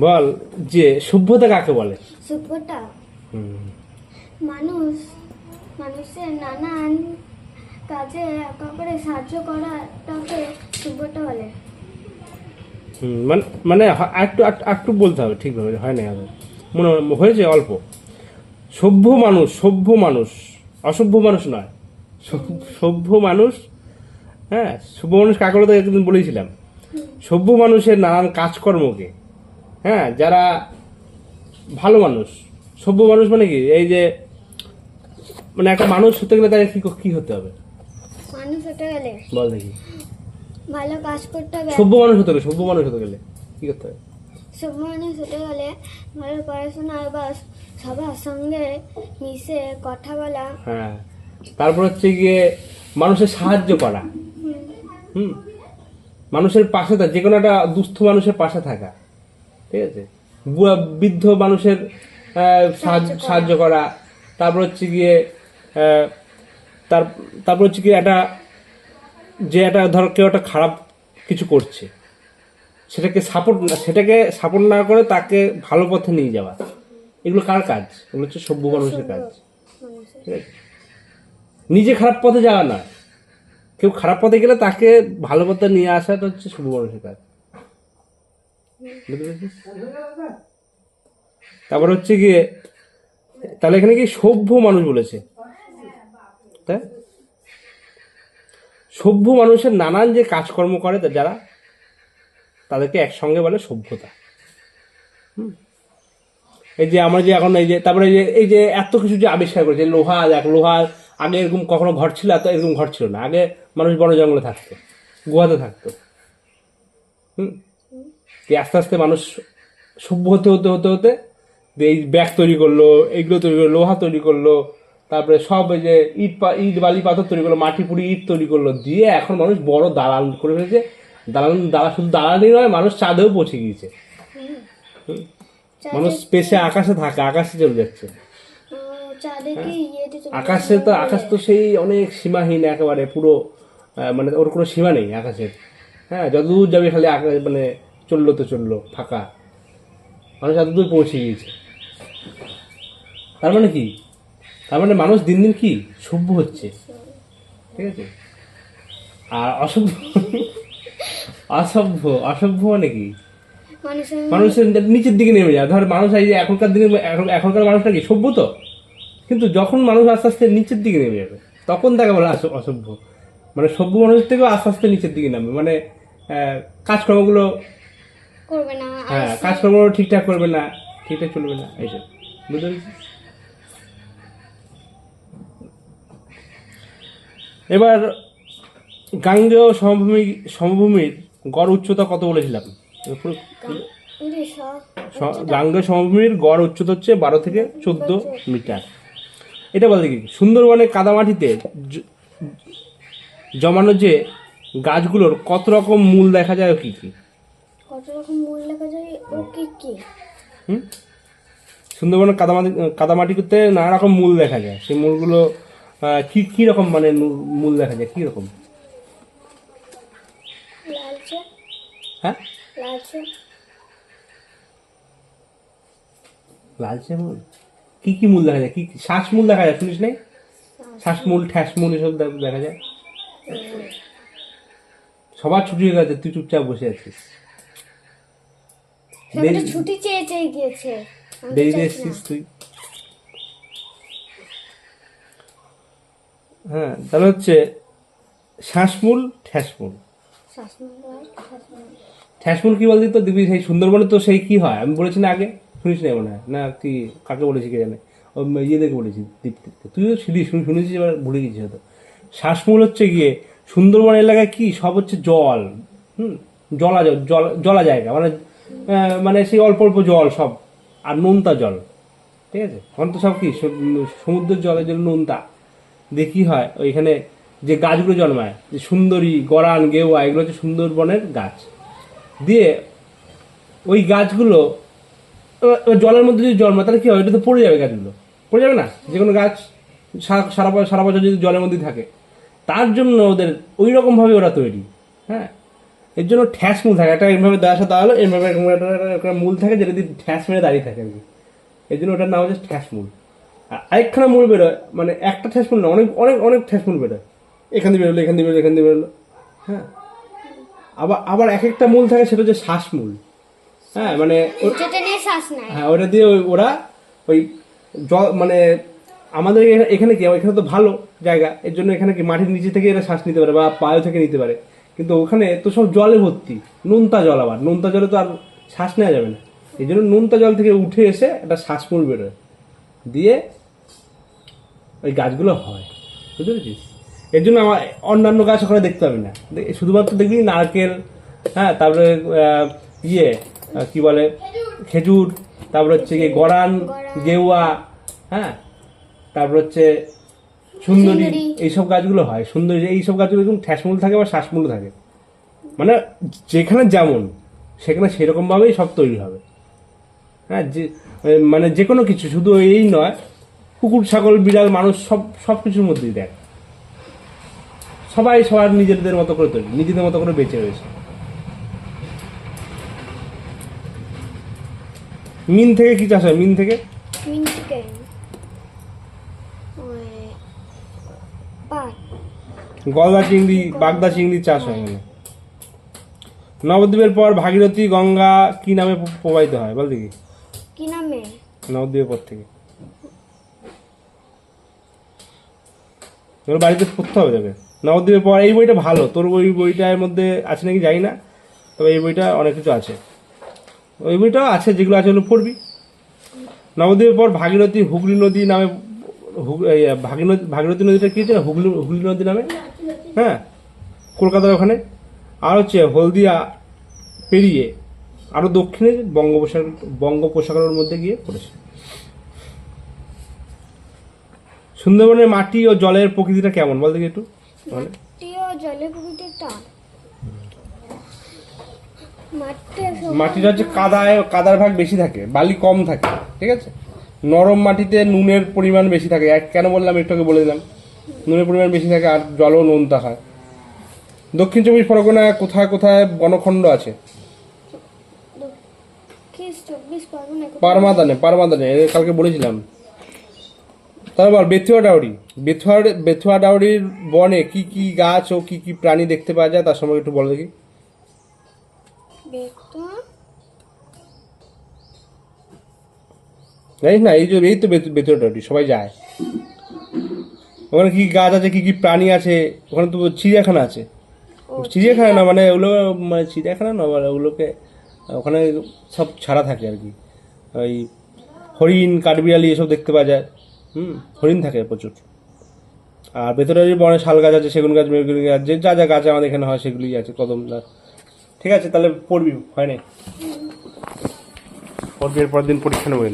বল যে সভ্যতা কাকে বলে? সভ্যতা হুম। মানুষ মানুষের নানান কাজে একা করে সাহায্য করাটাকে সভ্যতা বলে। মানে মানে একটু একটু বলতে হবে, ঠিকভাবে হয় না এখন। মনে হয়েছে অল্প। সভ্য মানুষ, সভ্য মানুষ, অসভ্য মানুষ নয়। সভ্য মানুষ, হ্যাঁ, সভ্য মানুষ কাকে বলে তো একদিন বলেছিলাম। সভ্য মানুষের নানান কাজকর্মকে, হ্যাঁ, যারা ভালো মানুষ। সভ্য মানুষ মানে কি, এই যে মানে একটা মানুষ হতে গেলে তাকে কি কি হতে হবে মানুষ হতে গেলে বল দেখি। ভালো কাজ করতে হবে। সভ্য মানুষ হতে গেলে, সভ্য মানুষ হতে গেলে কি করতে হবে? সভ্য মানুষ হতে গেলে ভালো পড়াশোনা বা সবার সঙ্গে মিশে কথা বলা। হ্যাঁ, তারপর হচ্ছে গিয়ে মানুষের সাহায্য করা। হুম। মানুষের পাশে থাকা, যে কোনো একটা দুস্থ মানুষের পাশে থাকা, ঠিক আছে। বৃদ্ধ মানুষের সাহায্য করা। তারপর হচ্ছে গিয়ে আহ, তারপর হচ্ছে গিয়ে একটা, যে একটা ধর কেউ একটা খারাপ কিছু করছে, সেটাকে সাপোর্ট না করে তাকে ভালো পথে নিয়ে যাওয়া। এগুলো কার কাজ? এগুলো হচ্ছে সভ্য মানুষের কাজ, ঠিক আছে। নিজে খারাপ পথে যাওয়া না, কেউ খারাপ পথে গেলে তাকে ভালো পথে নিয়ে আসাটা হচ্ছে সভ্য মানুষের কাজ। বুঝতে পেরেছিস? তারপর হচ্ছে গিয়ে, তাহলে এখানে কি সভ্য মানুষ বলেছে, তাই সভ্য মানুষের নানান যে কাজকর্ম করে যারা, তাদেরকে একসঙ্গে বলে সভ্যতা। এই যে আমরা যে এখন এই যে, তারপরে এই যে এত কিছু যে আবিষ্কার করেছে, লোহা, দেখ লোহা আগে এরকম কখনো ঘর ছিল, এত এরকম ঘর ছিল না। আগে মানুষ বড় জঙ্গলে থাকতো, গুহাতে থাকতো। হুম। আস্তে আস্তে মানুষ সভ্য হতে হতে হতে হতে এই ব্যাগ তৈরি করলো, এইগুলো তৈরি করলো, লোহা তৈরি করলো, তারপরে সব এই যে ইট বালি পাথর তৈরি করলো, মাটি পুড়ি ইট তৈরি করলো, দিয়ে এখন মানুষ বড় দালান করে ফেলেছে। শুধু দালানই নয়, মানুষ চাঁদেও পৌঁছে গিয়েছে। মানুষ স্পেসে, আকাশে থাকে, আকাশে চলে যাচ্ছে। আকাশ তো সেই অনেক সীমাহীন, একেবারে পুরো, মানে ওর কোনো সীমা নেই আকাশের। হ্যাঁ, যতদূর যাবে খালি আকাশ, মানে চললো তো চললো, ফাঁকা। মানুষ এতদূর পৌঁছে গিয়েছে। তার মানে কি? তার মানে মানুষ দিন দিন কি সভ্য হচ্ছে, ঠিক আছে। আর অসভ্য, অসভ্য মানে কি, মানুষের নিচের দিকে নেমে যায়। ধর মানুষ, এই যে এখনকার দিনে, এখনকার মানুষটা কি সভ্য তো, কিন্তু যখন মানুষ আস্তে আস্তে নিচের দিকে নেমে যাবে, তখন তাকে বলে অসভ্য। মানে সভ্য মানুষের থেকেও আস্তে আস্তে নিচের দিকে নামবে, মানে কাজকর্মগুলো করবে না, হ্যাঁ, কাজকর্মগুলো ঠিকঠাক করবে না, ঠিকঠাক চলবে না, এইসব। বুঝতে পেরেছিস? এবার গাঙ্গেয় সমভূমির গড় উচ্চতা কত বলেছিলাম? গাঙ্গেয় সমভূমির গড় উচ্চতা হচ্ছে 12 থেকে 14 মিটার। এটা বলতে কি, সুন্দরবনে কাদামাটিতে জমানো যে গাছগুলোর কত রকম মূল দেখা যায় ও কি কি? কত রকম মূল দেখা যায় ও কি কি? সুন্দরবনের কাদামাটিতে নানা রকম মূল দেখা যায়। সেই মূলগুলো কি কি রকম, মানে মূল দেখা যায় কি রকম? লালচে। হ্যাঁ, লালচে। লালচে মূল। কি কি মূল দেখা যায়? কি শ্বাস মূল দেখা যায়, শুনিস নাই? শ্বাস মূল, ঠ্যাস মূল, এসব দেখা যায়। সবার ছুটি হয়ে গেছে, তুই চুপচাপ বসে আছিস। ছুটি চেয়ে চেয়ে গিয়েছে, দেরিতে এসছিস তুই। হ্যাঁ, তাহলে হচ্ছে শ্বাসমূল, ঠ্যাসমূল। ঠ্যাসমূল কি বলতি তো দিবি, সেই সুন্দরবনে তো সেই কি হয় আমি বলেছি না আগে, শুনিস না মনে হয়, না কি কাকে বলেছি কে জানে, ইয়ে দেখে বলেছি দীপ্তিকে, তুইও শুনেছিস, এবার ভুলে গেছিস হয়তো। শ্বাসমূল হচ্ছে গিয়ে সুন্দরবন এলাকায় কি সব হচ্ছে জল, জলা জায়গা, মানে মানে সেই অল্প অল্প জল সব, আর নোনতা জল, ঠিক আছে। এখন তো সব কি সমুদ্রের জলের জন্য নোনতা। দিয়ে কি হয়, ওইখানে যে গাছগুলো জন্মায়, যে সুন্দরী, গরান, গেওয়া, এগুলো হচ্ছে সুন্দরবনের গাছ। দিয়ে ওই গাছগুলো জলের মধ্যে যদি জন্মায়, তাহলে কি হয়, এটা তো পড়ে যাবে, গাছগুলো পড়ে যাবে না। যে কোনো গাছ সারা বছর যদি জলের মধ্যে থাকে, তার জন্য ওদের ওই রকম ভাবে ওরা তৈরি। হ্যাঁ, এর জন্য ঠ্যাস মূল থাকে, একটা এরভাবে দেওয়ার সাথে দাঁড়ালো, এরভাবে এরকম একটা মূল থাকে যেটা দিয়ে ঠ্যাস মেরে দাঁড়িয়ে থাকে আর কি। এই জন্য ওটার নাম হচ্ছে ঠ্যাস মূল। আর আরেকখানা মূল বেরোয়, মানে একটা ঠ্যাস মূল না, অনেক অনেক অনেক ঠ্যাস মূল বেরোয়, এখান দিয়ে বেরোলো, এখান দিয়ে বেরোলো, এখান দিয়ে বেরোলো। হ্যাঁ, আবার আবার এক একটা মূল থাকে, সেটা হচ্ছে শ্বাস মূল। হ্যাঁ, মানে যেটা নিয়ে শ্বাস নেয়। হ্যাঁ, ওটা দিয়ে ওরা ওই জল, মানে আমাদের এখানে কি, এখানে তো ভালো জায়গা, এর জন্য এখানে কি মাটির নিচে থেকে এরা শ্বাস নিতে পারে বা পায়ে থেকে নিতে পারে। কিন্তু ওখানে তো সব জলে ভর্তি, নোনতা জল, আবার নোনতা জলে তো আর শ্বাস নেওয়া যাবে না। এই জন্য নোনতা জল থেকে উঠে এসে একটা শ্বাসমূল বেরোয়, দিয়ে ওই গাছগুলো হয়, বুঝতে পেরেছিস? এর জন্য আমার অন্যান্য গাছ ওখানে দেখতে পাবি না, শুধুমাত্র দেখবি নারকেল, হ্যাঁ, তারপরে কি বলে, খেজুর, তারপর হচ্ছে কি গরান, গেওয়া, হ্যাঁ, তারপর হচ্ছে সুন্দরী, এইসব গাছগুলো হয়। সুন্দরী এইসব গাছগুলো একদম ঠ্যাসমূল থাকে বা শ্বাসমূল থাকে, মানে যেখানে যেমন সেখানে সেরকম ভাবেই সব তৈরি হবে। হ্যাঁ, যে মানে যে কোনো কিছু, শুধু এই নয়, কুকুর, ছাগল, বিড়াল, মানুষ, সব সব কিছুর মধ্যেই দেখ, সবাই সবার নিজেদের মতো করে তৈরি, নিজেদের মতো করে বেঁচে রয়েছে। মিন থেকে কি চাষ হয়? মিন থেকে গলদা চিংড়ি, বাগদা চিংড়ি চাষ হয় এখানে। নবদ্বীপের পর ভাগীরথী গঙ্গা কি নামে প্রবাহিত হয় বল দেখি? কি নামে? নবদ্বীপের পর থেকে তোর বাড়িতে পড়তে হবে তোকে। নবদ্বীপের পর, এই বইটা ভালো, তোর ওই বইটার মধ্যে আছে নাকি জানি না, তবে এই বইটা অনেক কিছু আছে, ওই বইটাও আছে, যেগুলো আছে ওগুলো পড়বি। নবদ্বীপের পর ভাগীরথী হুগলি নদী নামে, ভাগীরথী নদীটা কি হচ্ছে না, হুগলি নদী নামে, হ্যাঁ, কলকাতার ওখানে। আর হচ্ছে হলদিয়া পেরিয়ে আরো দক্ষিণে বঙ্গোপসাগরের মধ্যে গিয়ে পড়েছে। সুন্দরবনের মাটি ও জলের প্রকৃতিটা কেমন বল দেখি একটু। মাটি ও জলের প্রকৃতিটা, মাটিটা হচ্ছে কাদার ভাগ বেশি থাকে, বালি কম থাকে, ঠিক আছে। নরম মাটিতে নুনের পরিমাণ বেশি থাকে, কেন বললাম একটু আগে বলে দিলাম, নুনের পরিমাণ বেশি থাকে, আর জলও নোনতা হয়। দক্ষিণ চব্বিশ পরগনায় কোথায় কোথায় বনখণ্ড আছে? পারমাদানে কালকে বলেছিলাম। তারপর বেথুয়া ডাউরির বনে কি কি গাছ ও কি কি প্রাণী দেখতে পাওয়া যায় তার সম্পর্কে একটু বলো দেখি। জানিস না? এই তো বেথুয়া ডাউরি, সবাই যায় ওখানে। কি গাছ আছে, কি কি প্রাণী আছে ওখানে, তো চিড়িয়াখানা আছে। চিড়িয়াখানা না, মানে ওগুলো, মানে চিড়িয়াখানা না, মানে ওগুলোকে ওখানে সব ছাড়া থাকে আর কি। ওই হরিণ, কাঠবিড়ালি এসব দেখতে পাওয়া যায়। হরিণ থাকে প্রচুর। আর ভেতরে বনে শাল গাছ আছে, সেগুন গাছ, মেগুন গাছ, যে যা যা গাছ আমাদের এখানে হয় সেগুলি আছে, কদম গাছ। ঠিক আছে, তাহলে পড়বি, হয় না? পড়বি, এর পরের দিন পরীক্ষা নেবো।